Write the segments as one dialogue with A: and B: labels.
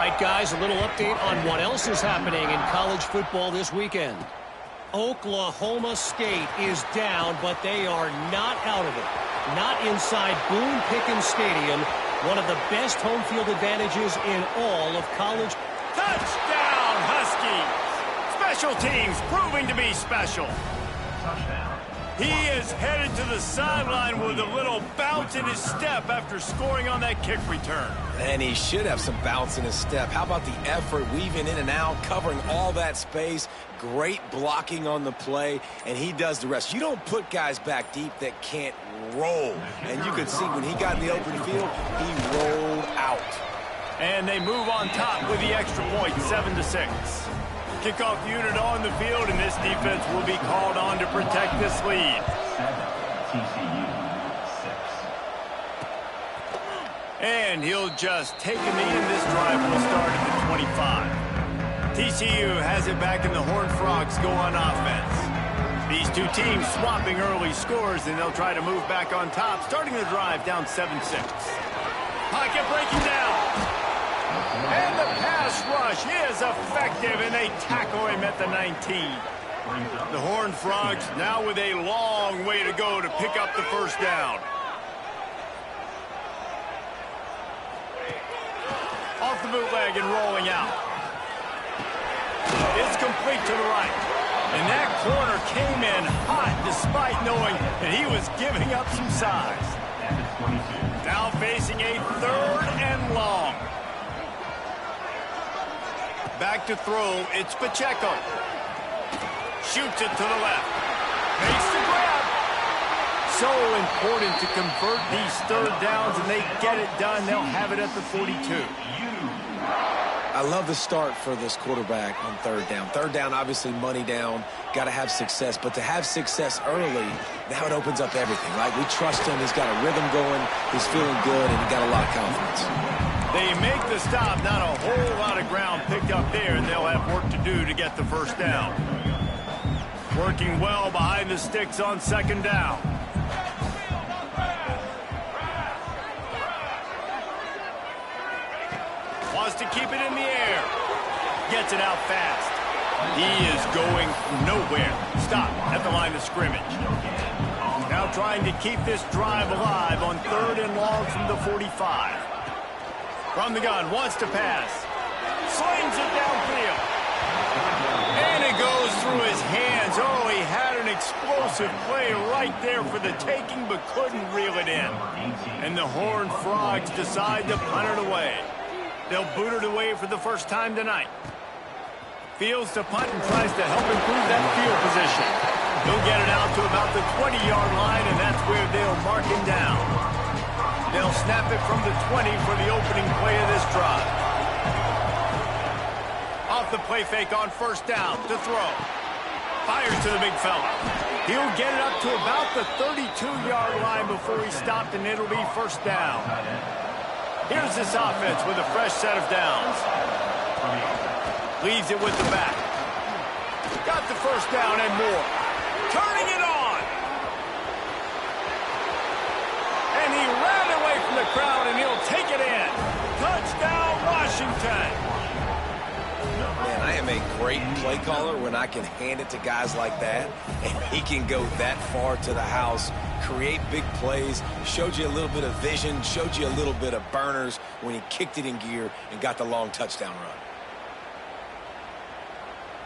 A: right, guys, a little update on what else is happening in college football this weekend. Oklahoma State is down, but they are not out of it. Not inside Boone Pickens Stadium, one of the best home field advantages in all of college.
B: Touchdown, Huskies! Special teams proving to be special. He is headed to the sideline with a little bounce in his step after scoring on that kick return.
C: And he should have some bounce in his step. How about the effort, weaving in and out, covering all that space, great blocking on the play, and he does the rest. You don't put guys back deep that can't roll. And you could see when he got in the open field, he rolled out.
B: And they move on top with the extra point, 7-6. Kickoff unit on the field, and this defense will be called on to protect this lead. And he'll just take a knee, and this drive will start at the 25. TCU has it back, and the Horned Frogs go on offense. These two teams swapping early scores, and they'll try to move back on top, starting the drive down 7-6. Pocket breaking down. And the pass rush is effective, and they tackle him at the 19. The Horned Frogs now with a long way to go to pick up the first down. Off the bootleg and rolling out. It's complete to the right. And that corner came in hot despite knowing that he was giving up some size. Now facing a 3rd and long. Back to throw, it's Pacheco. Shoots it to the left. Makes the grab. So important to convert these 3rd downs, and they get it done. They'll have it at the 42.
C: I love the start for this quarterback on 3rd down. 3rd down, obviously money down, got to have success. But to have success early, now it opens up everything, right? We trust him. He's got a rhythm going. He's feeling good, and he got a lot of confidence.
B: They make the stop, not a whole lot of ground picked up there, and they'll have work to do to get the first down. Working well behind the sticks on 2nd down. Wants to keep it in the air. Gets it out fast. He is going nowhere. Stop at the line of scrimmage. Now trying to keep this drive alive on 3rd and long from the 45. From the gun, wants to pass. Slings it downfield. And it goes through his hands. Oh, he had an explosive play right there for the taking, but couldn't reel it in. And the Horned Frogs decide to punt it away. They'll boot it away for the first time tonight. Fields to punt and tries to help improve that field position. He'll get it out to about the 20-yard line, and that's where they'll mark him down. They'll snap it from the 20 for the opening play of this drive. Off the play fake on 1st down to throw. Fires to the big fella. He'll get it up to about the 32-yard line before he stopped, and it'll be 1st down. Here's this offense with a fresh set of downs. Leaves it with the back. Got the 1st down and more. Turning it on. And he ran away from the crowd, and he'll take it in. Touchdown, Washington.
C: Man, I am a great play caller when I can hand it to guys like that, and he can go that far to the house, create big plays, showed you a little bit of vision, showed you a little bit of burners when he kicked it in gear and got the long touchdown run.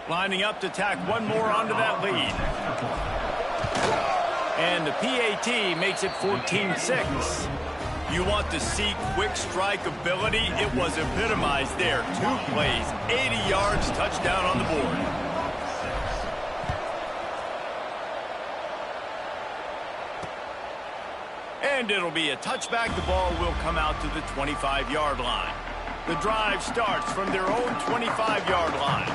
B: Lining up to tack one more onto that lead. And the PAT makes it 14-6. You want to see quick strike ability? It was epitomized there. 2 plays, 80 yards, touchdown on the board. And it'll be a touchback. The ball will come out to the 25-yard line. The drive starts from their own 25-yard line.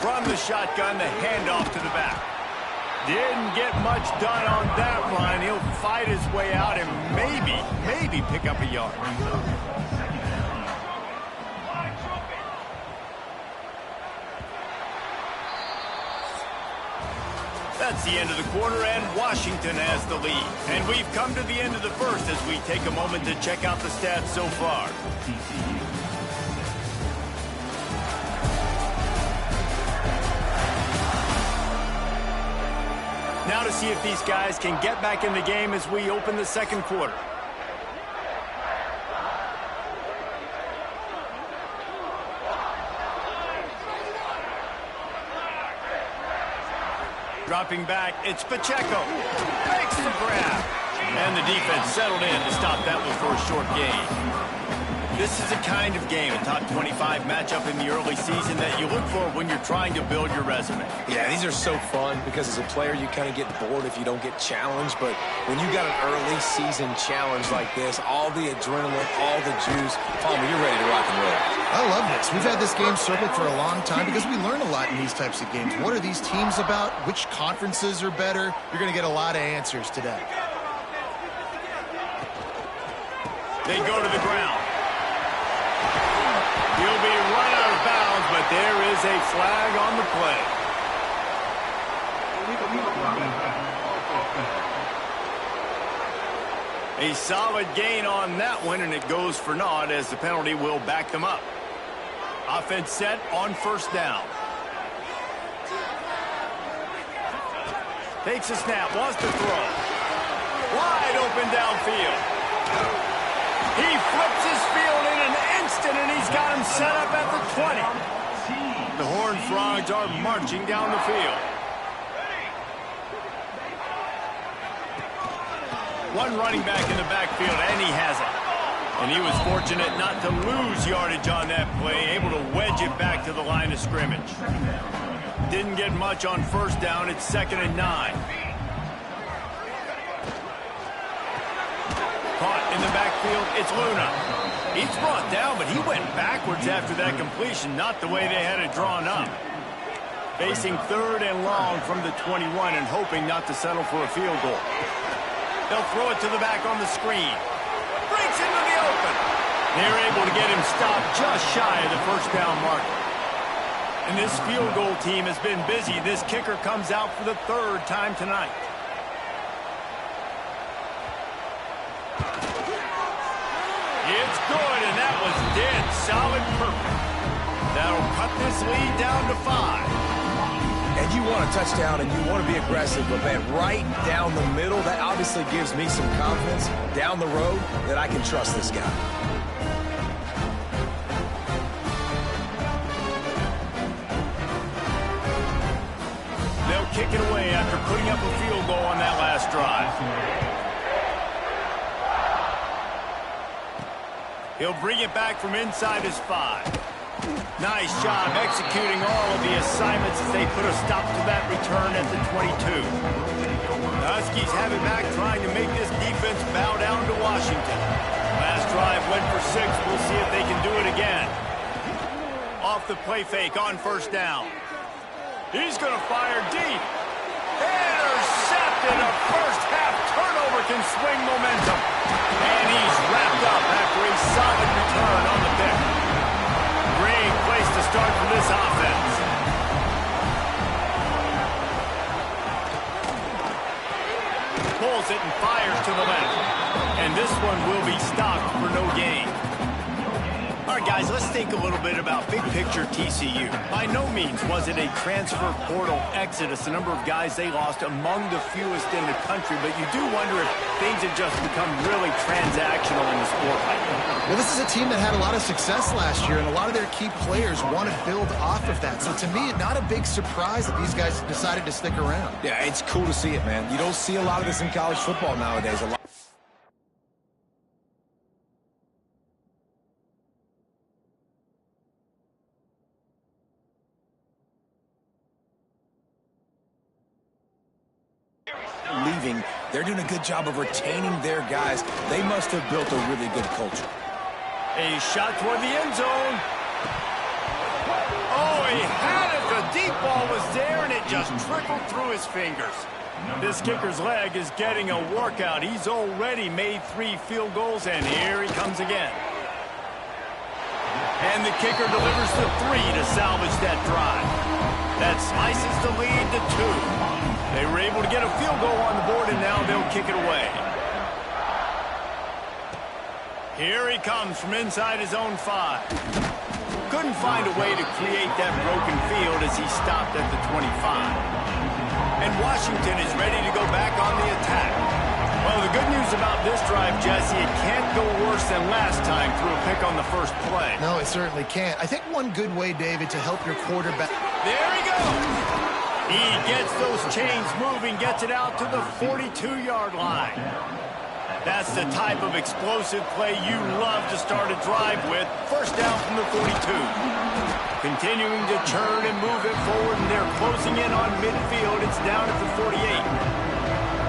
B: From the shotgun, the handoff to the back. Didn't get much done on that run. He'll fight his way out and maybe pick up a yard. That's It's the end of the quarter, and Washington has the lead. And we've come to the end of the first as we take a moment to check out the stats so far. Now to see if these guys can get back in the game as we open the second quarter. Dropping back, it's Pacheco. Makes the grab. And the defense settled in to stop that one for a short gain. This is the kind of game, a top 25 matchup in the early season, that you look for when you're trying to build your resume.
C: Yeah, these are so fun because as a player, you kind of get bored if you don't get challenged. But when you got an early season challenge like this, all the adrenaline, all the juice, Palmer, you're ready to rock and roll.
D: I love this. We've had this game circled for a long time because we learn a lot in these types of games. What are these teams about? Which conferences are better? You're going to get a lot of answers today.
B: They go to the ground. He'll be run out of bounds, but there is a flag on the play. A solid gain on that one, and it goes for naught as the penalty will back them up. Offense set on first down. Takes a snap, wants to throw. Wide open downfield. He flips his field in an instant, and he's got him set up at the 20. The Horned Frogs are marching down the field. One running back in the backfield, and he has it. And he was fortunate not to lose yardage on that play, able to wedge it back to the line of scrimmage. Didn't get much on first down. It's 2nd and 9. Caught in the backfield, it's Luna. He's brought down, but he went backwards after that completion, not the way they had it drawn up. Facing 3rd and long from the 21 and hoping not to settle for a field goal. They'll throw it to the back on the screen. Breaks into the open. They're able to get him stopped just shy of the first down marker. And this field goal team has been busy. This kicker comes out for the 3rd time tonight. It's good, and that was dead solid perfect. That'll cut this lead down to 5.
C: And you want a touchdown and you want to be aggressive, but man, right down the middle, that obviously gives me some confidence down the road that I can trust this guy.
B: They'll kick it away after putting up a field goal on that last drive. He'll bring it back from inside his 5. Nice job executing all of the assignments as they put a stop to that return at the 22. The Huskies have it back, trying to make this defense bow down to Washington. Last drive went for 6. We'll see if they can do it again. Off the play fake on first down. He's going to fire deep. Intercepted. A first-half turnover can swing momentum. And he's wrapped up after a solid return on the pick. Great place to start for this offense. Pulls it and fires to the left. And this one will be stopped for no gain. All right, guys, let's think a little bit about big picture TCU. By no means was it a transfer portal exodus, the number of guys they lost among the fewest in the country, but you do wonder if things have just become really transactional in the sport right now.
D: Well, this is a team that had a lot of success last year, and a lot of their key players want to build off of that. So to me, not a big surprise that these guys decided to stick around.
C: Yeah, it's cool to see it, man. You don't see a lot of this in college football nowadays. Leaving, they're doing a good job of retaining their guys. They must have built a really good culture.
B: A shot toward the end zone. Oh, he had it. The deep ball was there, and it just trickled through his fingers. This kicker's leg is getting a workout. He's already made 3 field goals, and here he comes again. And the kicker delivers the 3 to salvage that drive. That slices the lead to 2. They were able to get a field goal on the board, and now they'll kick it away. Here he comes from inside his own 5. Couldn't find a way to create that broken field as he stopped at the 25. And Washington is ready to go back on the attack. Well, the good news about this drive, Jesse, it can't go worse than last time through a pick on the first play.
D: No, it certainly can't. I think one good way, David, to help your quarterback.
B: There he goes. He gets those chains moving, gets it out to the 42-yard line. That's the type of explosive play you love to start a drive with. First down from the 42. Continuing to churn and move it forward, and they're closing in on midfield. It's down at the 48.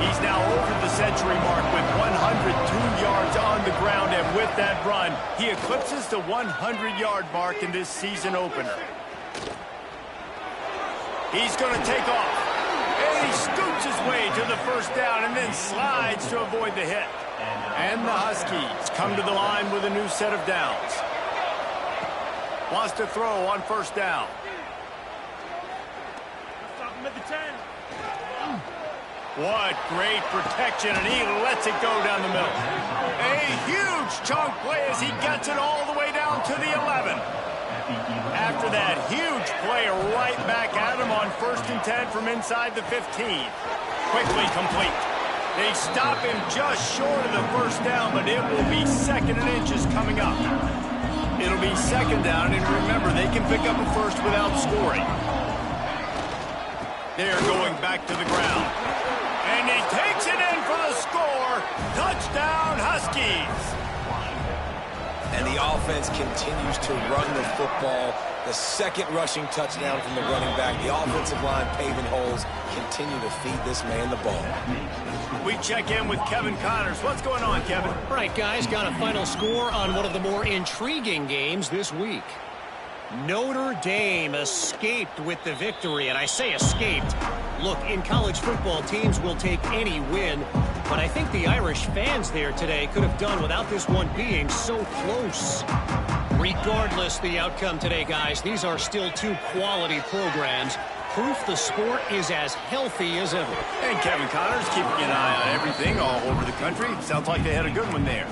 B: He's now over the century mark with 102 yards on the ground, and with that run, he eclipses the 100-yard mark in this season opener. He's going to take off, and he scoots his way to the first down and then slides to avoid the hit. And the Huskies come to the line with a new set of downs. Wants to throw on first down.
E: Stop him at the 10.
B: What great protection, and he lets it go down the middle. A huge chunk play as he gets it all the way down to the 11. After that huge play, right back at him on 1st and 10 from inside the 15. Quickly complete. They stop him just short of the first down, but it will be 2nd and inches coming up. It'll be 2nd down, and remember, they can pick up a first without scoring. They're going back to the ground. And he takes it in for the score. Touchdown, Huskies.
C: And the offense continues to run the football. The 2nd rushing touchdown from the running back. The offensive line paving holes. Continue to feed this man the ball.
B: We check in with Kevin Connors. What's going on, Kevin?
A: All right, guys, got a final score on one of the more intriguing games this week. Notre Dame escaped with the victory, and I say escaped. Look, in college football, teams will take any win, but I think the Irish fans there today could have done without this one being so close. Regardless the outcome today, guys, these are still 2 quality programs. Proof the sport is as healthy as ever.
B: And Kevin Connors keeping an eye on everything all over the country. Sounds like they had a good one there.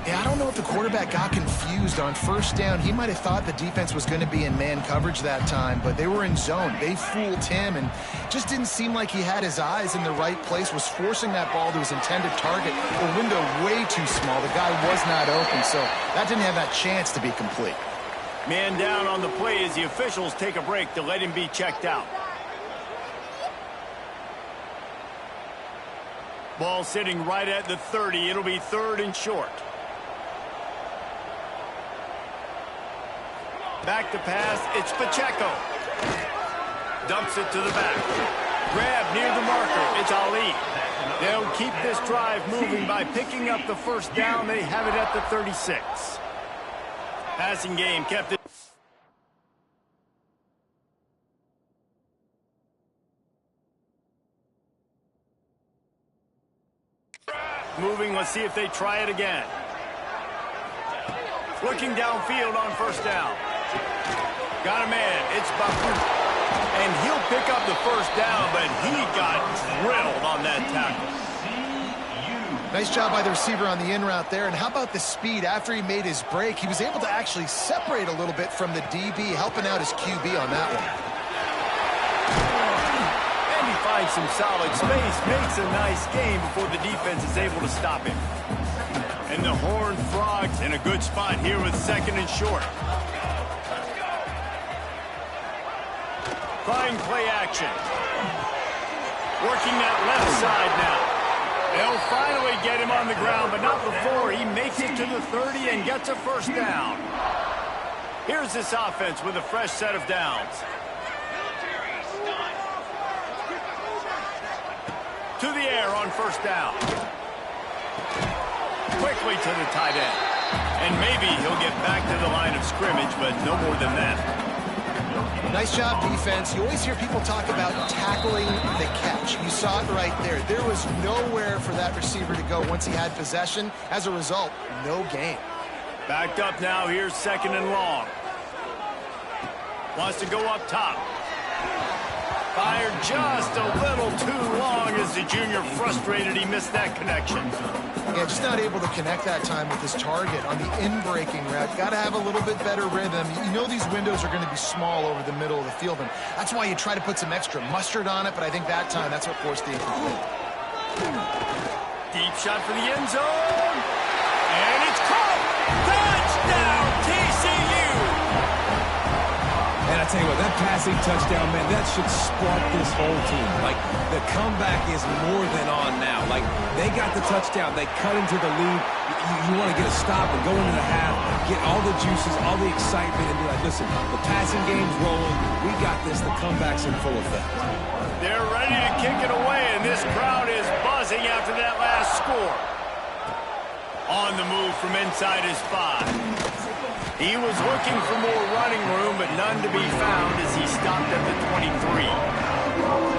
D: Yeah, I don't know if the quarterback got confused on first down. He might have thought the defense was going to be in man coverage that time, but they were in zone. They fooled him and just didn't seem like he had his eyes in the right place, was forcing that ball to his intended target. The window way too small. The guy was not open, so that didn't have that chance to be complete.
B: Man down on the play as the officials take a break to let him be checked out. Ball sitting right at the 30. It'll be 3rd and short. Back to pass, it's Pacheco. Dumps it to the back. Grab near the marker, it's Ali. They'll keep this drive moving by picking up the first down. They have it at the 36. Passing game kept it. Moving, let's see if they try it again. Looking downfield on first down. Got a man, it's Baku. And he'll pick up the first down, but he got drilled on that tackle.
D: Nice job by the receiver on the in route there. And how about the speed after he made his break? He was able to actually separate a little bit from the DB, helping out his QB on that one.
B: And he finds some solid space, makes a nice game before the defense is able to stop him. And the Horned Frogs in a good spot here with 2nd and short. Trying play action. Working that left side now. They'll finally get him on the ground, but not before he makes it to the 30 and gets a first down. Here's this offense with a fresh set of downs. To the air on first down. Quickly to the tight end. And maybe he'll get back to the line of scrimmage, but no more than that.
D: Nice job, defense. You always hear people talk about tackling the catch. You saw it right there. There was nowhere for that receiver to go once he had possession. As a result, no gain.
B: Backed up now. Here's 2nd and long. Wants to go up top. Fired just a little too long as the junior frustrated he missed that connection.
D: Yeah, just not able to connect that time with his target on the in-breaking route. Got to have a little bit better rhythm. You know these windows are going to be small over the middle of the field, and that's why you try to put some extra mustard on it, but I think that time that's what forced the incomplete.
B: Deep shot for the end zone. And it's caught. Touchdown, TCU.
C: And I tell you what, that passing touchdown, man, that should spark this whole team. Like, the comeback is more than on now. Like, they got the touchdown. They cut into the lead. You want to get a stop and go into the half, get all the juices, all the excitement, and be like, listen, the passing game's rolling. We got this. The comeback's in full effect.
B: They're ready to kick it away, and this crowd is buzzing after that last score. On the move from inside his 5. He was looking for more running room, but none to be found as he stopped at the 23.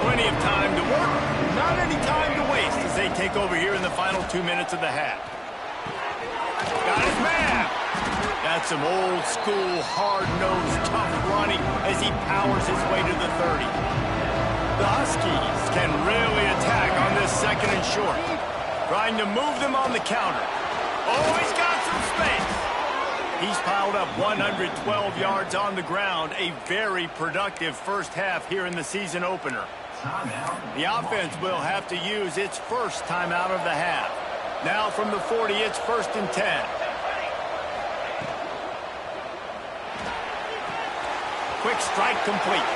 B: Plenty of time to work, not any time to waste as they take over here in the final 2 minutes of the half. Got his man. That's some old school, hard-nosed, tough running as he powers his way to the 30. The Huskies can really attack on this 2nd and short. Trying to move them on the counter. Oh, he's got some space. He's piled up 112 yards on the ground. A very productive first half here in the season opener. The offense will have to use its first timeout of the half. Now from the 40, it's 1st and 10. Quick strike complete.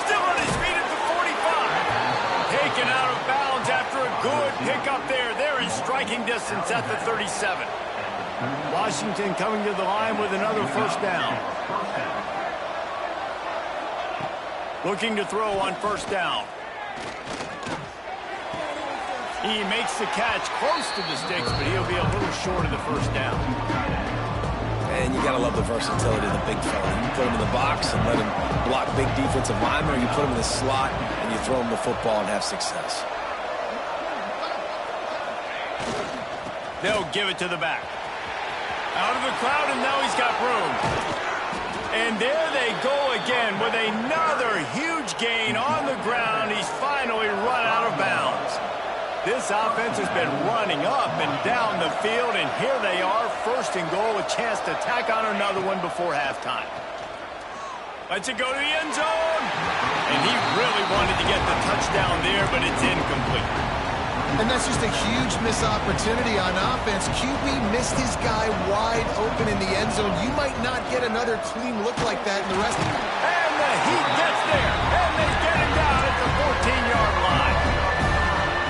B: Still on his feet at the 45. Taken out of bounds after a good pickup there. They're in striking distance at the 37. Washington coming to the line with another 1st down. Looking to throw on 1st down. He makes the catch close to the sticks, but he'll be a little short of the 1st down.
C: And you got to love the versatility of the big fella. You put him in the box and let him block big defensive linemen, or you put him in the slot and you throw him the football and have success.
B: They'll give it to the back. Out of the crowd, and now he's got room. And there they go again with another huge gain on the ground. He's finally run out of bounds. This offense has been running up and down the field, and here they are, 1st and goal, a chance to tack on another one before halftime. Lets it go to the end zone. And he really wanted to get the touchdown there, but it's incomplete.
D: And that's just a huge missed opportunity on offense. QB missed his guy wide open in the end zone. You might not get another clean look like that in the rest of it.
B: And the Heat gets there, and they get him down at the 14-yard line.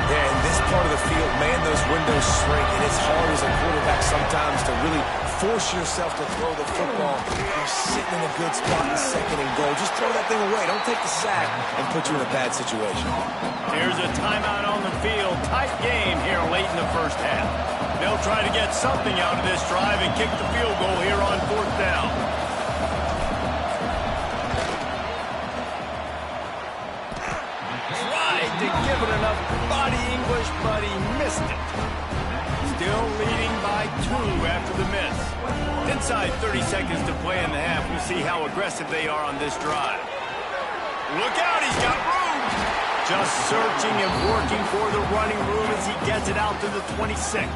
C: Yeah, in this part of the field, man, those windows shrink, and it's hard as a quarterback sometimes to really force yourself to throw the football. You're sitting in a good spot in 2nd and goal. Just throw that thing away. Don't take the sack and put you in a bad situation.
B: Here's a timeout on the field. Tight game here late in the 1st half. They'll try to get something out of this drive and kick the field goal here on 4th down. Tried to give it enough body English, but he missed it. Still leading by 2 after the miss. Inside 30 seconds to play in the half. We'll see how aggressive they are on this drive. Look out, he's got room. Just searching and working for the running room as he gets it out to the 26.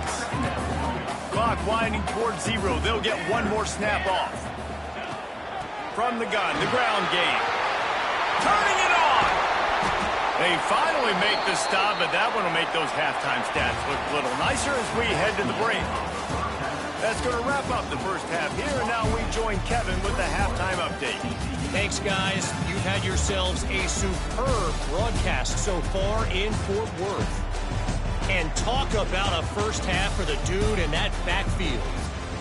B: Clock winding towards 0. They'll get one more snap off. From the gun, the ground game. Turning it on. They finally make the stop, but that one will make those halftime stats look a little nicer as we head to the break. That's going to wrap up the first half here, and now we join Kevin with the halftime update.
A: Thanks, guys. You've had yourselves a superb broadcast so far in Fort Worth. And talk about a first half for the dude in that backfield.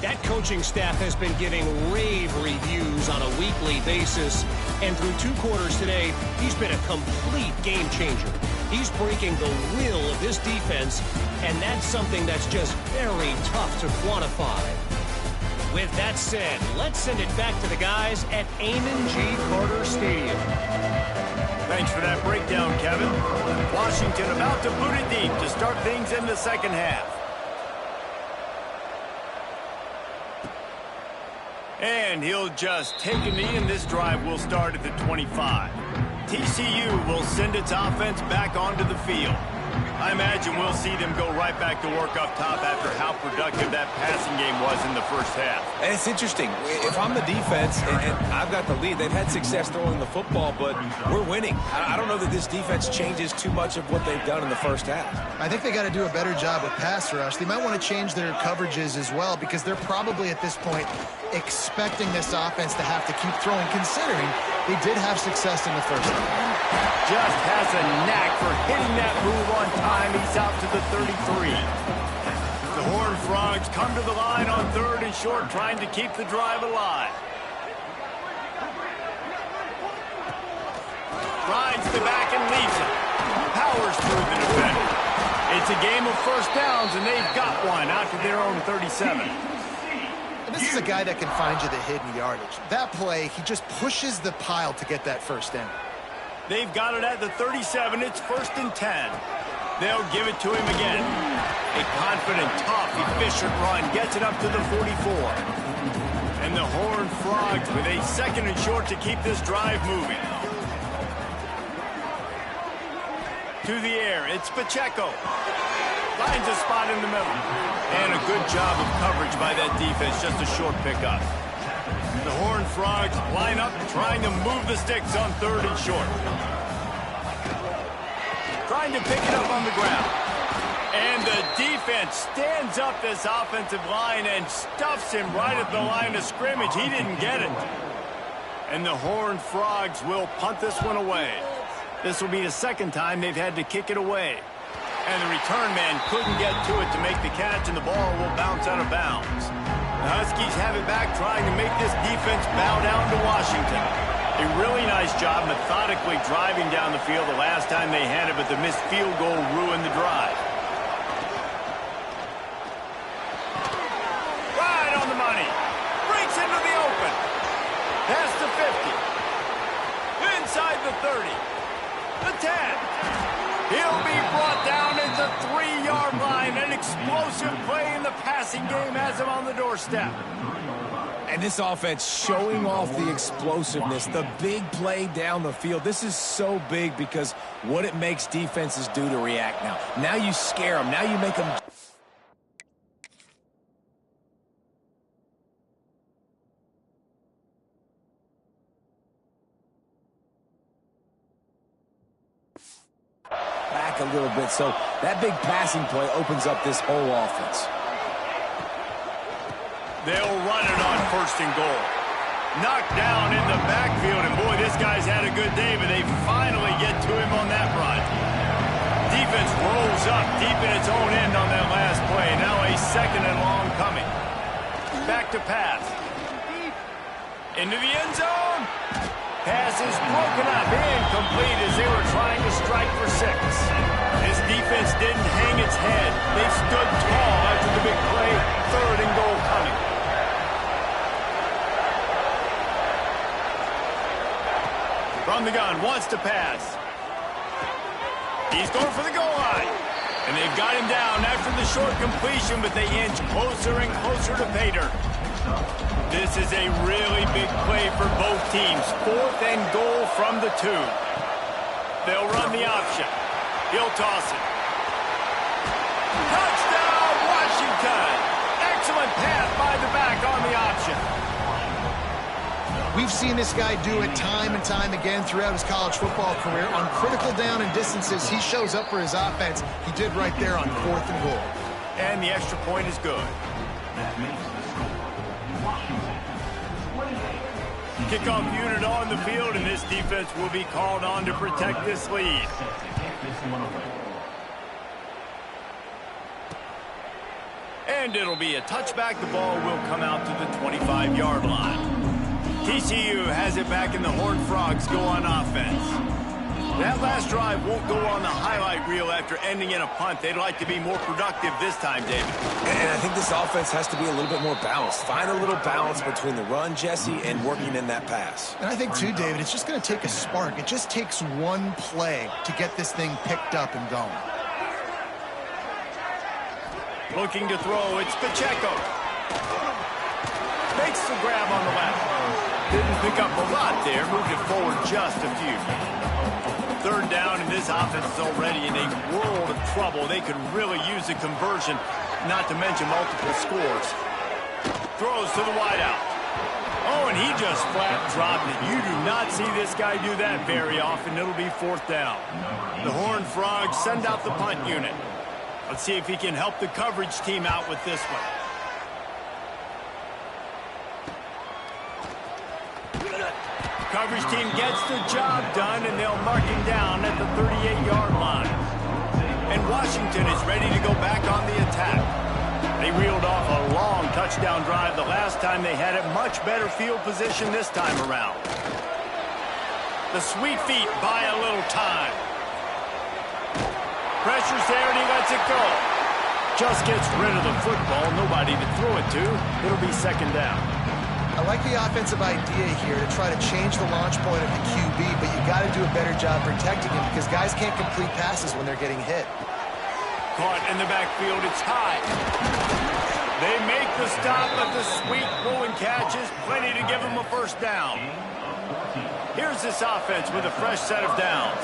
A: That coaching staff has been giving rave reviews on a weekly basis. And through 2 quarters today, he's been a complete game changer. He's breaking the will of this defense, and that's something that's just very tough to quantify. With that said, let's send it back to the guys at Amon G. Carter Stadium.
B: Thanks for that breakdown, Kevin. Washington about to boot it deep to start things in the second half. And he'll just take a knee, and this drive will start at the 25. TCU will send its offense back onto the field. I imagine we'll see them go right back to work up top after how productive that passing game was in the first half.
C: And it's interesting. If I'm the defense and I've got the lead, they've had success throwing the football, but we're winning. I don't know that this defense changes too much of what they've done in the first half.
D: I think they got to do a better job with pass rush. They might want to change their coverages as well because they're probably at this point expecting this offense to have to keep throwing, considering they did have success in the first half.
B: Just has a knack for hitting that move on time. He's out to the 33. The Horned Frogs come to the line on 3rd and short, trying to keep the drive alive. Rides the back and leaves it. Powers through the defender. It's a game of first downs, and they've got one out to their own 37.
D: And this is a guy that can find you the hidden yardage. That play, he just pushes the pile to get that first down.
B: They've got it at the 37. It's 1st and 10. They'll give it to him again. A confident, tough, efficient run gets it up to the 44. And the Horned Frogs with a 2nd and short to keep this drive moving. To the air, it's Pacheco. Finds a spot in the middle. And a good job of coverage by that defense, just a short pickup. The Horned Frogs line up, trying to move the sticks on 3rd and short. Trying to pick it up on the ground. And the defense stands up this offensive line and stuffs him right at the line of scrimmage. He didn't get it. And the Horned Frogs will punt this one away. This will be the 2nd time they've had to kick it away. And the return man couldn't get to it to make the catch, and the ball will bounce out of bounds. The Huskies have it back, trying to make this defense bow down to Washington. A really nice job methodically driving down the field the last time they had it, but the missed field goal ruined the drive. Right on the money. Breaks into the open. Past the 50. Inside the 30. The 10. He'll be brought down at the 3-yard line. An explosive play in the passing game has him on the doorstep.
C: And this offense showing off the explosiveness, the big play down the field. This is so big because what it makes defenses do to react now. Now you scare them. Now you make them... back a little bit. So that big passing play opens up this whole offense.
B: They'll run it on 1st and goal. Knocked down in the backfield, and boy, this guy's had a good day, but they finally get to him on that run. Defense rolls up deep in its own end on that last play. Now a 2nd and long coming. Back to pass. Into the end zone. Pass is broken up, incomplete as they were trying to strike for 6. This defense didn't hang its head. They stood tall after the big play. 3rd and goal coming. From the gun, wants to pass. He's going for the goal line. And they've got him down after the short completion, but they inch closer and closer to pay dirt. This is a really big play for both teams. 4th and goal from the 2. They'll run the option. He'll toss it. Touchdown, Washington! Excellent pass by the back on the option.
D: We've seen this guy do it time and time again throughout his college football career. On critical down and distances, he shows up for his offense. He did right there on 4th and goal.
B: And the extra point is good. Kickoff unit on the field, and this defense will be called on to protect this lead. And it'll be a touchback. The ball will come out to the 25-yard line. TCU has it back, and the Horned Frogs go on offense. That last drive won't go on the highlight reel after ending in a punt. They'd like to be more productive this time, David.
C: And I think this offense has to be a little bit more balanced. Find a little balance between the run, Jesse, and working in that pass.
D: And I think, too, David, it's just going to take a spark. It just takes one play to get this thing picked up and going.
B: Looking to throw, it's Pacheco. Makes the grab on the left. Didn't pick up a lot there, moved it forward just a few. Third down, and this offense is already in a world of trouble. They could really use a conversion, not to mention multiple scores. Throws to the wideout. Oh, and he just flat dropped it. You do not see this guy do that very often. It'll be fourth down. The Horned Frogs send out the punt unit. Let's see if he can help the coverage team out with this one. Coverage team gets the job done, and they'll mark him down at the 38-yard line. And Washington is ready to go back on the attack. They reeled off a long touchdown drive the last time they had it. Much better field position this time around. The sweet feet buy a little time. Pressure's there, and he lets it go. Just gets rid of the football. Nobody to throw it to. It'll be second down.
D: I like the offensive idea here to try to change the launch point of the QB, but you got to do a better job protecting him because guys can't complete passes when they're getting hit.
B: Caught in the backfield, it's high. They make the stop, but the sweet pulling catch is plenty to give them a first down. Here's this offense with a fresh set of downs.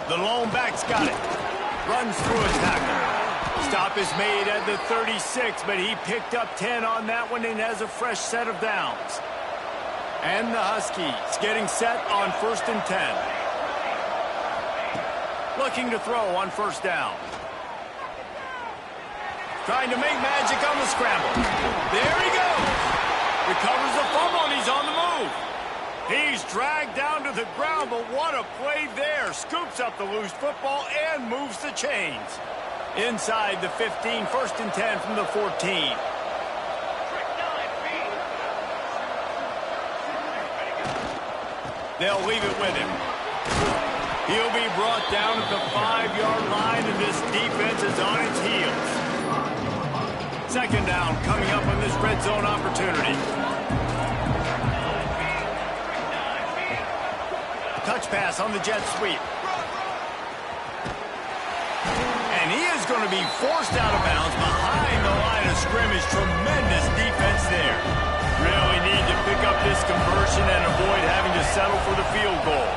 B: The lone back's got it. Runs through a tackle. Stop is made at the 36, but he picked up 10 on that one and has a fresh set of downs. And the Huskies getting set on 1st and 10. Looking to throw on first down. Trying to make magic on the scramble. There he goes. Recovers the fumble, and he's on the move. He's dragged down to the ground, but what a play there. Scoops up the loose football and moves the chains. Inside the 15, 1st and 10 from the 14. They'll leave it with him. He'll be brought down at the 5-yard line, and this defense is on its heels. Second down coming up on this red zone opportunity. Touch pass on the jet sweep. And he is going to be forced out of bounds behind the line of scrimmage. Tremendous defense there. Really need to pick up this conversion and avoid having to settle for the field goal.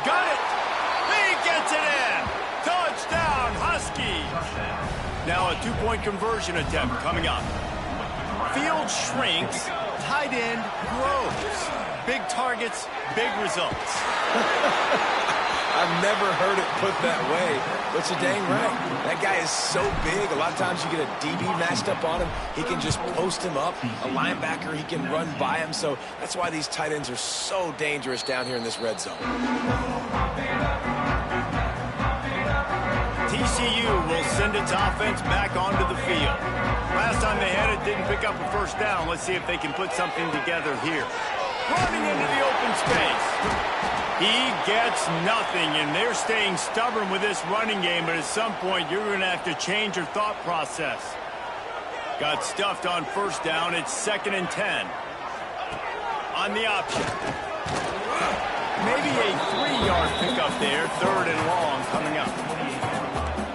B: Got it. He gets it in. Touchdown, Huskies. Now a two-point conversion attempt coming up. Field shrinks. Tight end grows. Big targets, big results.
C: I've never heard it put that way, but you're dang right. That guy is so big. A lot of times you get a DB matched up on him. He can just post him up. A linebacker, he can run by him. So that's why these tight ends are so dangerous down here in this red zone.
B: TCU will send its offense back onto the field. Last time they had it, didn't pick up a first down. Let's see if they can put something together here. Running into the open space. He gets nothing, and they're staying stubborn with this running game, but at some point you're going to have to change your thought process. Got stuffed on first down. It's 2nd and 10. On the option. Maybe a 3-yard pickup there. 3rd and long coming up.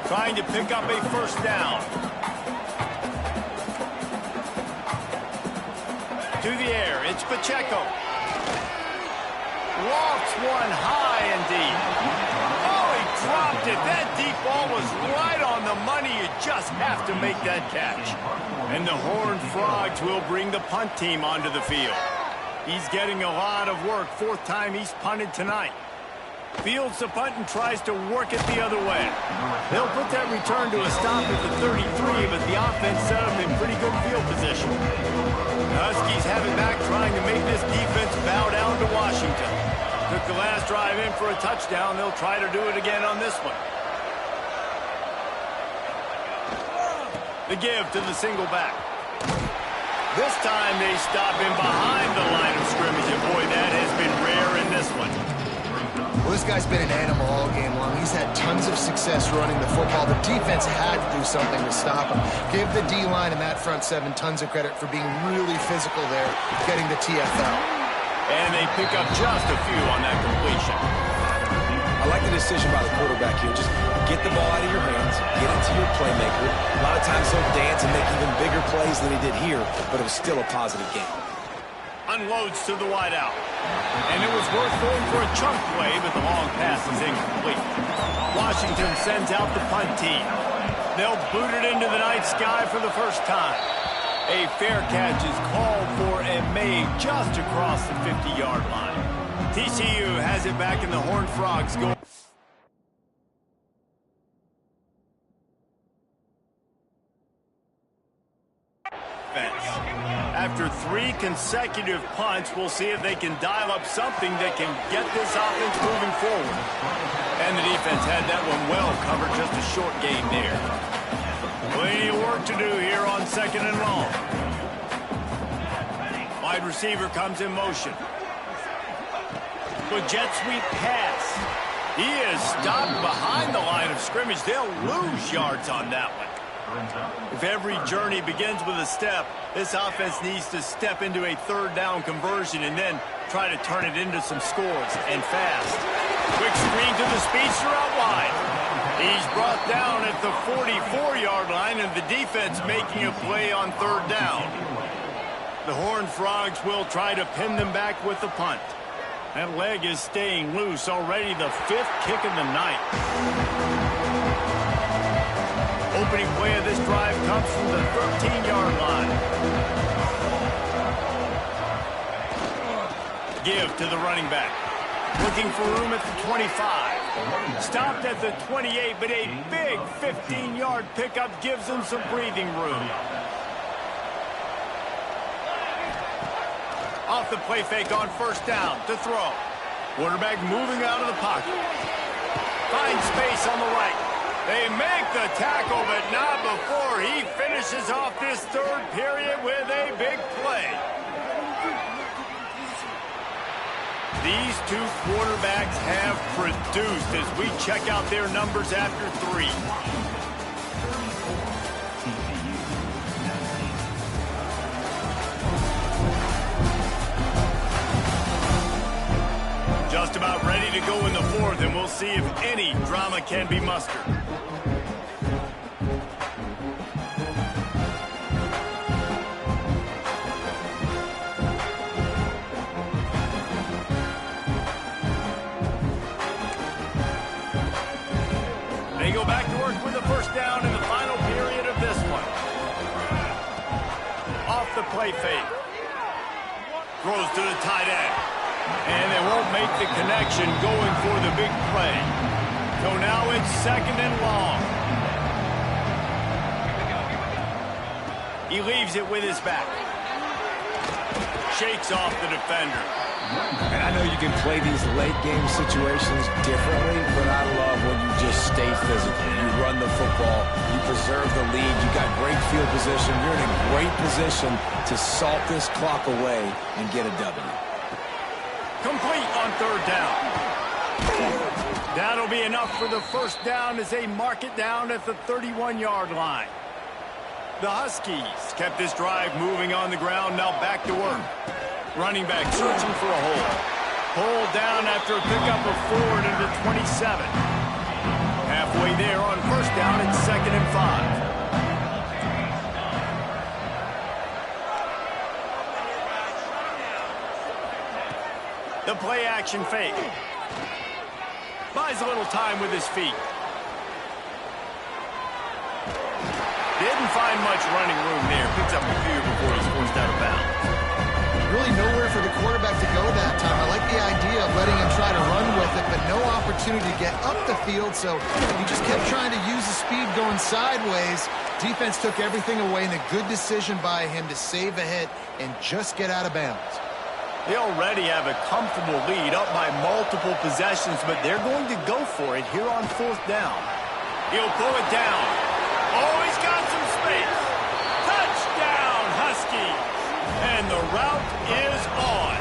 B: Trying to pick up a first down. To the air, it's Pacheco. Lofts one high and deep. Oh, he dropped it. That deep ball was right on the money. You just have to make that catch. And the Horned Frogs will bring the punt team onto the field. He's getting a lot of work. 4th time he's punted tonight. Fields the punt and tries to work it the other way. They'll put that return to a stop at the 33, but the offense set up in pretty good field position. The Huskies have it back, trying to make this defense bow down to Washington. Took the last drive in for a touchdown. They'll try to do it again on this one. The give to the single back. This time they stop him behind the line of scrimmage, and boy, that has been rare in this one.
D: Well, this guy's been an animal all game long. He's had tons of success running the football. The defense had to do something to stop him. Give the D-line and that front seven tons of credit for being really physical there, getting the TFL.
B: And they pick up just a few on that completion.
C: decision by the quarterback here. Just get the ball out of your hands, get it to your playmaker. A lot of times he'll dance and make even bigger plays than he did here, but it was still a positive game.
B: Unloads to the wideout. And it was worth going for a chunk play, but the long pass is incomplete. Washington sends out the punt team. They'll boot it into the night sky for the first time. A fair catch is called for and made just across the 50-yard line. TCU has it back in the Horned Frogs goal. After 3 consecutive punts, we'll see if they can dial up something that can get this offense moving forward. And the defense had that one well covered, just a short game there. Plenty of work to do here on 2nd and long. Wide receiver comes in motion. With jet sweep pass. He is stopped behind the line of scrimmage. They'll lose yards on that one. If every journey begins with a step, this offense needs to step into a 3rd down conversion and then try to turn it into some scores, and fast. Quick screen to the speedster out wide. He's brought down at the 44-yard line, and the defense making a play on 3rd down. The Horned Frogs will try to pin them back with the punt. That leg is staying loose, already the 5th kick of the night. Opening play of this drive comes from the 13-yard line. Give to the running back. Looking for room at the 25. Stopped at the 28, but a big 15-yard pickup gives him some breathing room. Off the play fake on 1st down to throw. Quarterback moving out of the pocket. Finds space on the right. They make the tackle, but not before he finishes off this 3rd period with a big play. These 2 quarterbacks have produced as we check out their numbers after 3. Just about ready to go in the 4th, and we'll see if any drama can be mustered. They go back to work with the 1st down in the final period of this one. Off the play fake. Throws to the tight end. And they won't make the connection going for the big play. So now it's 2nd and long. He leaves it with his back. Shakes off the defender.
C: And I know you can play these late-game situations differently, but I love when you just stay physical. You run the football, you preserve the lead, you got great field position, you're in a great position to salt this clock away and get a W.
B: Complete on 3rd down. That'll be enough for the 1st down as they mark it down at the 31-yard line. The Huskies kept this drive moving on the ground, now back to work. Running back searching for a hole. Pulled down after a pickup of 4 to the 27. Halfway there on 1st down, it's 2nd and 5. The play action fake. Buys a little time with his feet. Didn't find much running room there. Picks up a few before he's forced out of bounds.
D: Really nowhere for the quarterback to go that time. I like the idea of letting him try to run with it, but no opportunity to get up the field, so he just kept trying to use the speed going sideways. Defense took everything away, and a good decision by him to save a hit and just get out of bounds.
B: They already have a comfortable lead, up by multiple possessions, but they're going to go for it here on 4th down. He'll pull it down. Oh, he's got some space. Touchdown, Huskies. And the route is on.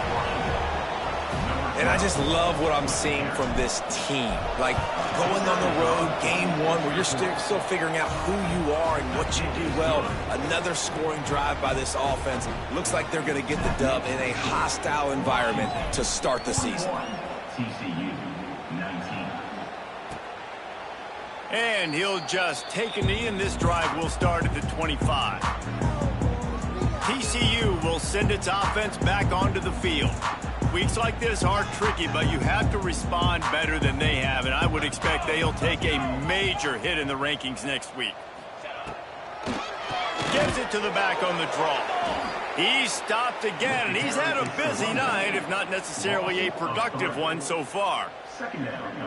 C: And I just love what I'm seeing from this team. Like, going on the road, game 1, where you're still figuring out who you are and what you do well. Another scoring drive by this offense. Looks like they're going to get the dub in a hostile environment to start the season.
B: And he'll just take a knee, and this drive will start at the 25. TCU will send its offense back onto the field. Weeks like this are tricky, but you have to respond better than they have, and I would expect they'll take a major hit in the rankings next week. Gives it to the back on the draw. He's stopped again, and he's had a busy night, if not necessarily a productive one so far.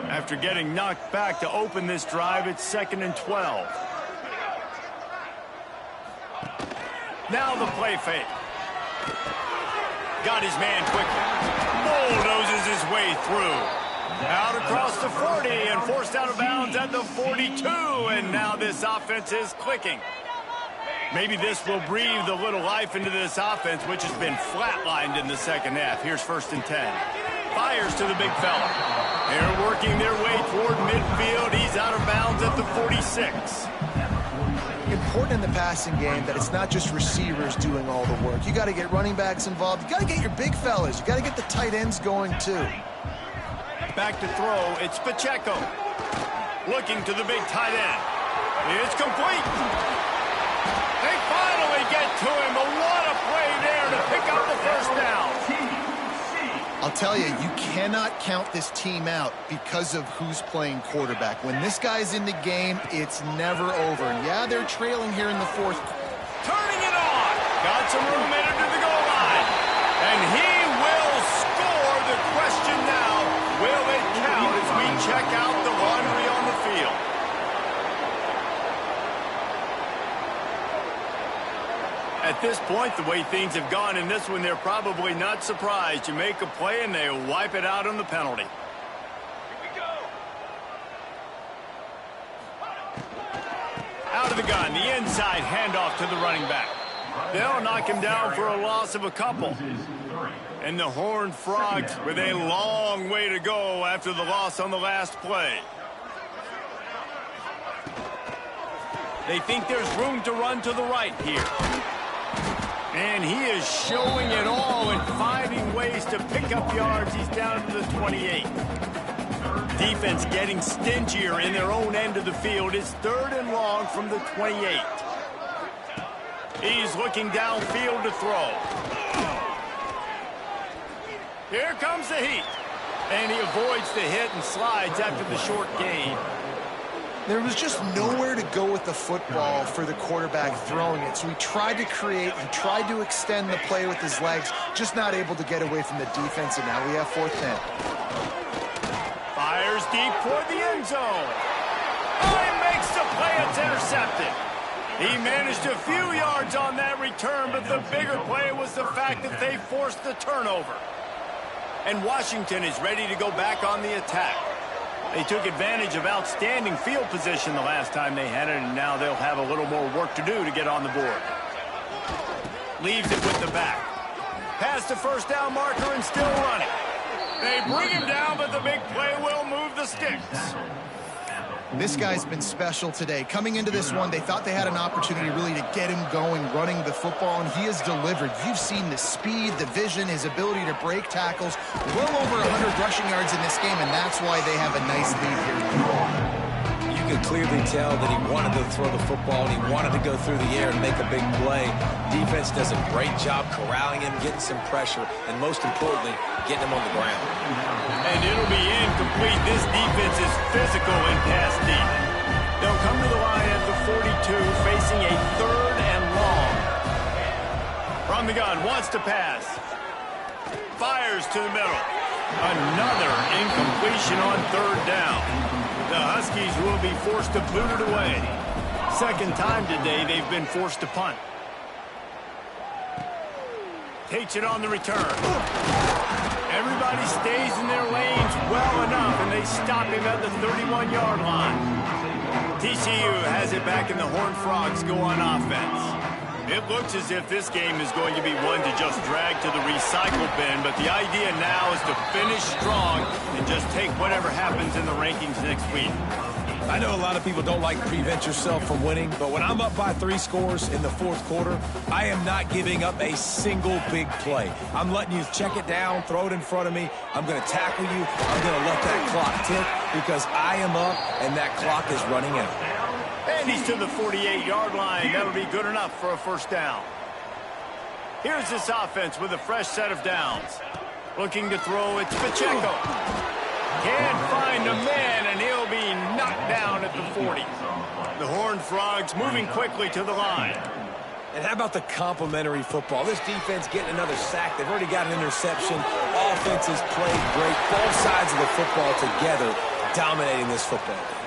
B: After getting knocked back to open this drive, it's 2nd and 12. Now the play fake. Got his man quickly. Bulldozes his way through. Out across the 40 and forced out of bounds at the 42. And now this offense is clicking. Maybe this will breathe a little life into this offense, which has been flatlined in the second half. Here's 1st and 10. Fires to the big fella. They're working their way toward midfield. He's out of bounds at the 46.
D: Important in the passing game that it's not just receivers doing all the work. You got to get running backs involved. You got to get your big fellas. You got to get the tight ends going too.
B: Back to throw. It's Pacheco. Looking to the big tight end. It's complete. They finally get to him. But what a play there to pick up the first down.
D: I'll tell you, you cannot count this team out because of who's playing quarterback. When this guy's in the game, it's never over. Yeah, they're trailing here in the 4th.
B: Turning it on. Got some room in to the goal line. And he will score. The question now, will it count as we check out the laundry on the field? At this point, the way things have gone in this one, they're probably not surprised. You make a play, and they wipe it out on the penalty. Here we go. Out of the gun, the inside handoff to the running back. They'll knock him down for a loss of a couple. And the Horned Frogs with a long way to go after the loss on the last play. They think there's room to run to the right here. And he is showing it all and finding ways to pick up yards. He's down to the 28. Defense getting stingier in their own end of the field. It's 3rd and long from the 28. He's looking downfield to throw. Here comes the heat. And he avoids the hit and slides after the short gain.
D: There was just nowhere to go with the football for the quarterback throwing it. So he tried to create, he tried to extend the play with his legs, just not able to get away from the defense, and now we have 4th down.
B: Fires deep toward the end zone. Oh, he makes the play. It's intercepted. He managed a few yards on that return, but the bigger play was the fact that they forced the turnover. And Washington is ready to go back on the attack. They took advantage of outstanding field position the last time they had it, and now they'll have a little more work to do to get on the board. Leaves it with the back. Past the first down marker and still running. They bring him down, but the big play will move the sticks.
D: This guy's been special today. Coming into this one, they thought they had an opportunity really to get him going, running the football, and he has delivered. You've seen the speed, the vision, his ability to break tackles. Well over 100 rushing yards in this game, and that's why they have a nice lead here.
C: You could clearly tell that he wanted to throw the football, and he wanted to go through the air and make a big play. Defense does a great job corralling him, getting some pressure, and most importantly, getting him on the ground.
B: And it'll be incomplete. This defense is physical and pass deep. They'll come to the line at the 42, facing a 3rd and long. From the gun, wants to pass. Fires to the middle. Another incompletion on 3rd down. The Huskies will be forced to boot it away. 2nd time today they've been forced to punt. Takes it on the return. Everybody stays in their lanes well enough, and they stop him at the 31-yard line. TCU has it back, and the Horned Frogs go on offense. It looks as if this game is going to be one to just drag to the recycle bin, but the idea now is to finish strong and just take whatever happens in the rankings next week.
C: I know a lot of people don't like to prevent yourself from winning, but when I'm up by 3 scores in the fourth quarter, I am not giving up a single big play. I'm letting you check it down, throw it in front of me. I'm going to tackle you. I'm going to let that clock tick because I am up and that clock is running out.
B: And he's to the 48-yard line. That'll be good enough for a first down. Here's this offense with a fresh set of downs. Looking to throw, it's Pacheco. Can't find a man, and he'll be knocked down at the 40. The Horned Frogs moving quickly to the line.
C: And how about the complimentary football? This defense getting another sack. They've already got an interception. Offense has played great. Both sides of the football together dominating this football game.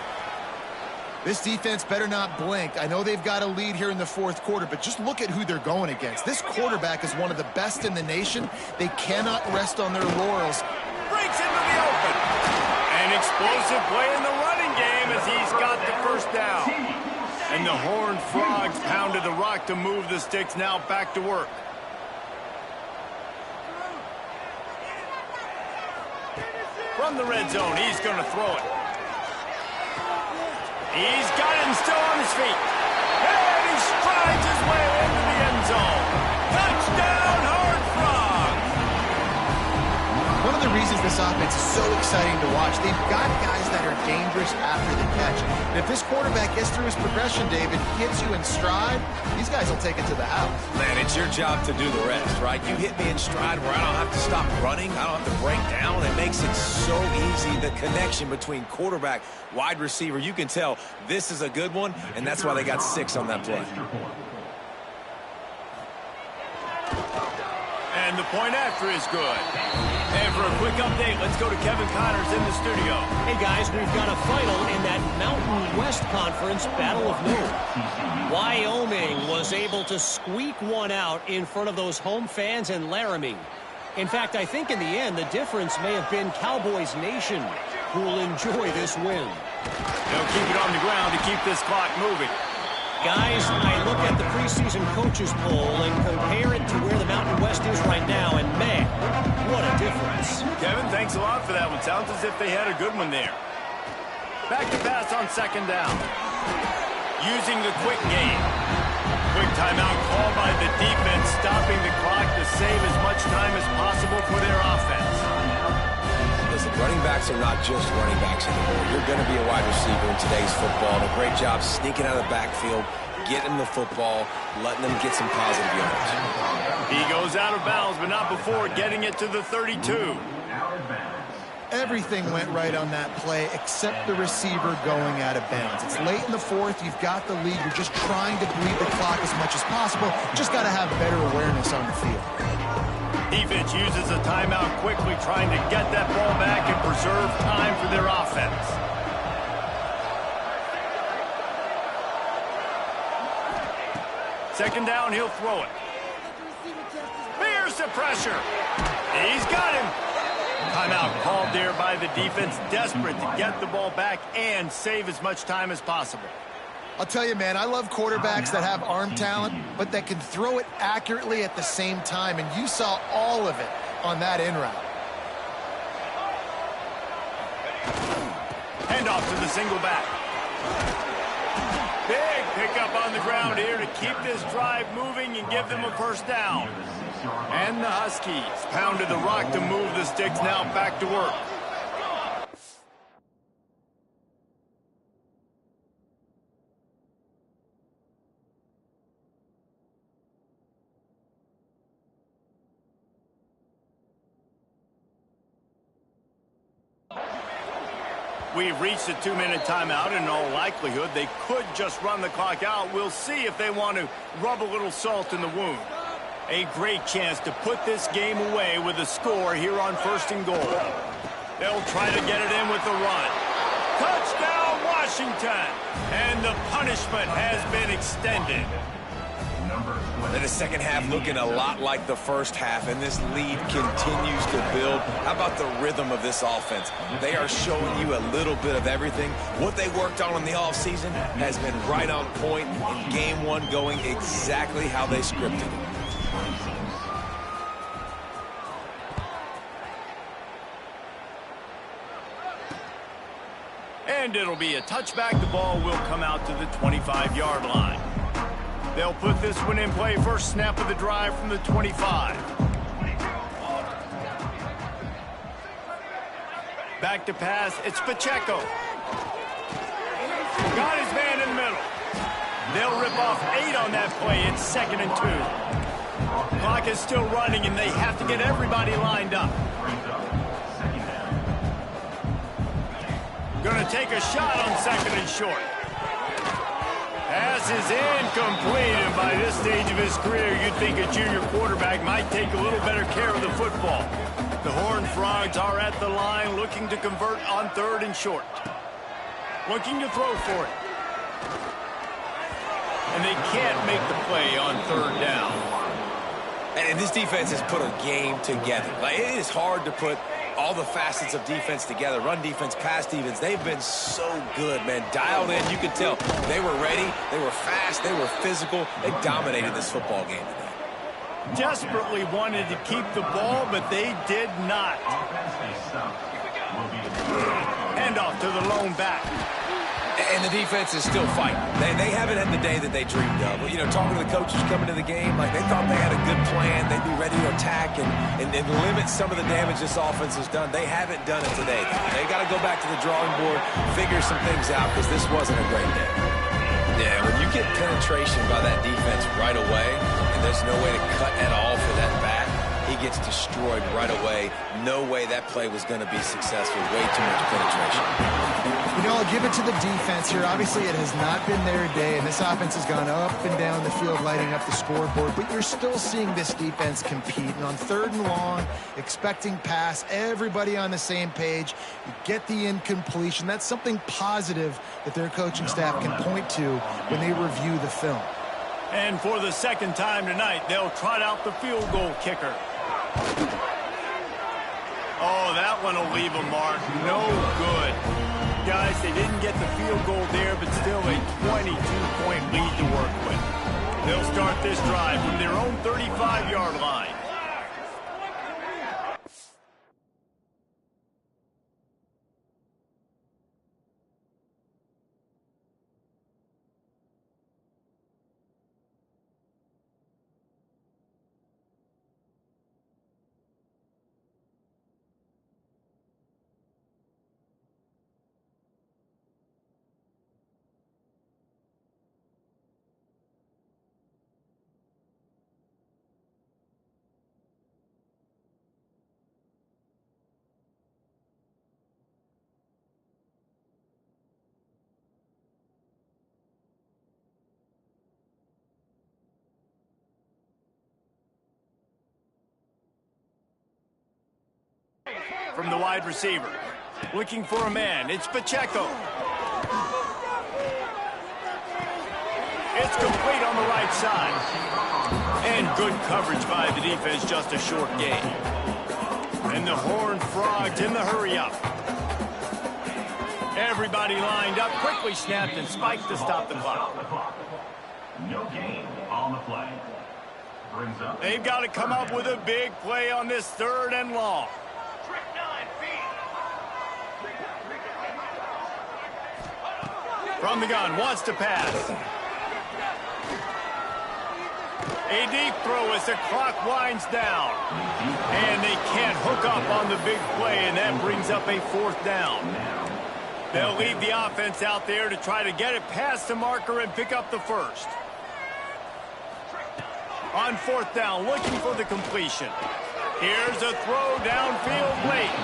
D: This defense better not blink. I know they've got a lead here in the fourth quarter, but just look at who they're going against. This quarterback is one of the best in the nation. They cannot rest on their laurels.
B: Breaks into the open. An explosive play in the running game as he's got the first down. And the Horned Frogs pounded the rock to move the sticks, now back to work. From the red zone, he's going to throw it. He's got him still on his feet. And he strides his way into the end zone. Touchdown, Horned Frogs!
D: One of the reasons this offense is so exciting to watch, they've got guys that are dangerous after the catch. And if this quarterback gets through his progression, David, gets you in stride, these guys will take it to the house.
C: Man, it's your job to do the rest, right? You hit me in stride where I don't have to stop running. I don't have to break down. It makes it so easy. The connection between quarterback, wide receiver, you can tell this is a good one, and that's why they got 6 on that play.
B: And the point after is good. And for a quick update, let's go to Kevin Connors in the studio.
A: Hey, guys, we've got a final in that Mountain West Conference Battle of Noon. Wyoming was able to squeak one out in front of those home fans in Laramie. In fact, I think in the end, the difference may have been Cowboys Nation, who will enjoy this win.
B: They'll keep it on the ground to keep this clock moving.
A: Guys, I look at the preseason coaches poll and compare it to where the Mountain West is right now, and man, what a difference.
B: Kevin, thanks a lot for that one. Sounds as if they had a good one there. Back to pass on second down. Using the quick game. Quick timeout called by the defense, stopping the clock to save as much time as possible for their offense.
C: Listen, running backs are not just running backs anymore. You're going to be a wide receiver in today's football. And a great job sneaking out of the backfield, getting the football, letting them get some positive yards.
B: He goes out of bounds, but not before getting it to the 32.
D: Everything went right on that play except the receiver going out of bounds. It's late in the fourth. You've got the lead. You're just trying to bleed the clock as much as possible. Just got to have better awareness on the field.
B: Defense uses a timeout quickly, trying to get that ball back and preserve time for their offense. Second down, he'll throw it. Here's the pressure. He's got him. Timeout called there by the defense, desperate to get the ball back and save as much time as possible.
D: I'll tell you, man, I love quarterbacks that have arm talent, but that can throw it accurately at the same time, and you saw all of it on that in route.
B: Handoff to the single back. Big pickup on the ground here to keep this drive moving and give them a first down. And the Huskies pounded the rock to move the sticks, now back to work. We've reached a 2-minute timeout, and in all likelihood, they could just run the clock out. We'll see if they want to rub a little salt in the wound. A great chance to put this game away with a score here on 1st and goal. They'll try to get it in with the run. Touchdown, Washington! And the punishment has been extended.
C: And the second half looking a lot like the first half, and this lead continues to build. How about the rhythm of this offense? They are showing you a little bit of everything. What they worked on in the offseason has been right on point, and game one going exactly how they scripted it.
B: And it'll be a touchback. The ball will come out to the 25-yard line. They'll put this one in play. First snap of the drive from the 25. Back to pass. It's Pacheco. Got his man in the middle. They'll rip off 8 on that play. It's 2nd and 2. Clock is still running, and they have to get everybody lined up. Going to take a shot on 2nd and short. Pass is incomplete, and by this stage of his career, you'd think a junior quarterback might take a little better care of the football. The Horned Frogs are at the line looking to convert on 3rd and short. Looking to throw for it. And they can't make the play on 3rd down.
C: And this defense has put a game together. Like, it is hard to put all the facets of defense together. Run defense, pass defense. They've been so good, man. Dialed in. You could tell they were ready. They were fast. They were physical. They dominated this football game today.
B: Desperately wanted to keep the ball, but they did not. Handoff to the lone back.
C: And the defense is still fighting. They haven't had the day that they dreamed of. You know, talking to the coaches coming to the game, like they thought they had a good plan. They'd be ready to attack and limit some of the damage this offense has done. They haven't done it today. They got to go back to the drawing board, figure some things out, because this wasn't a great day. Yeah, when you get penetration by that defense right away, and there's no way to cut at all for that back, he gets destroyed right away. No way that play was going to be successful. Way too much penetration.
D: You know, I'll give it to the defense here. Obviously, it has not been their day, and this offense has gone up and down the field, lighting up the scoreboard. But you're still seeing this defense compete. And on 3rd and long, expecting pass, everybody on the same page. You get the incompletion. That's something positive that their coaching staff can point to when they review the film.
B: And for the 2nd time tonight, they'll trot out the field goal kicker. Oh, that one will leave a mark. No good. Guys, they didn't get the field goal there, but still a 22-point lead to work with. They'll start this drive from their own 35-yard line. From the wide receiver. Looking for a man. It's Pacheco. It's complete on the right side. And good coverage by the defense, just a short gain. And the Horned Frogs in the hurry-up. Everybody lined up, quickly snapped and spiked to stop the clock.
E: No gain on the play. Brings up.
B: They've got to come up with a big play on this 3rd and long. From the gun, wants to pass. A deep throw as the clock winds down. And they can't hook up on the big play, and that brings up a 4th down. They'll leave the offense out there to try to get it past the marker and pick up the 1st. On 4th down, looking for the completion. Here's a throw downfield late.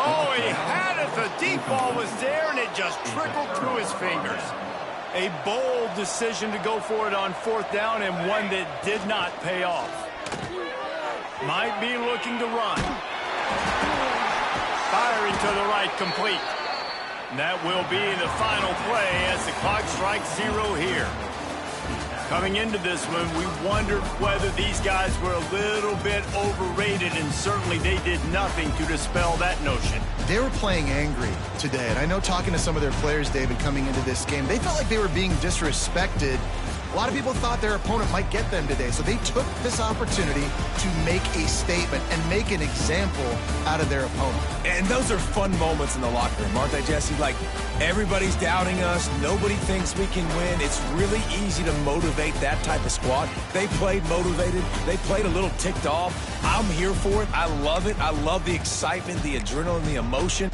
B: Oh, he had it. The deep ball was there, and it just trickled through his fingers. A bold decision to go for it on 4th down, and one that did not pay off. Might be looking to run. Firing to the right, complete. And that will be the final play as the clock strikes 0 here. Coming into this one, we wondered whether these guys were a little bit overrated, and certainly they did nothing to dispel that notion.
D: They were playing angry today, and I know talking to some of their players, David, coming into this game, they felt like they were being disrespected A lot of people thought their opponent might get them today, so they took this opportunity to make a statement and make an example out of their opponent.
C: And those are fun moments in the locker room, aren't they, Jesse? Like, everybody's doubting us. Nobody thinks we can win. It's really easy to motivate that type of squad. They played motivated. They played a little ticked off. I'm here for it. I love it. I love the excitement, the adrenaline, the emotion.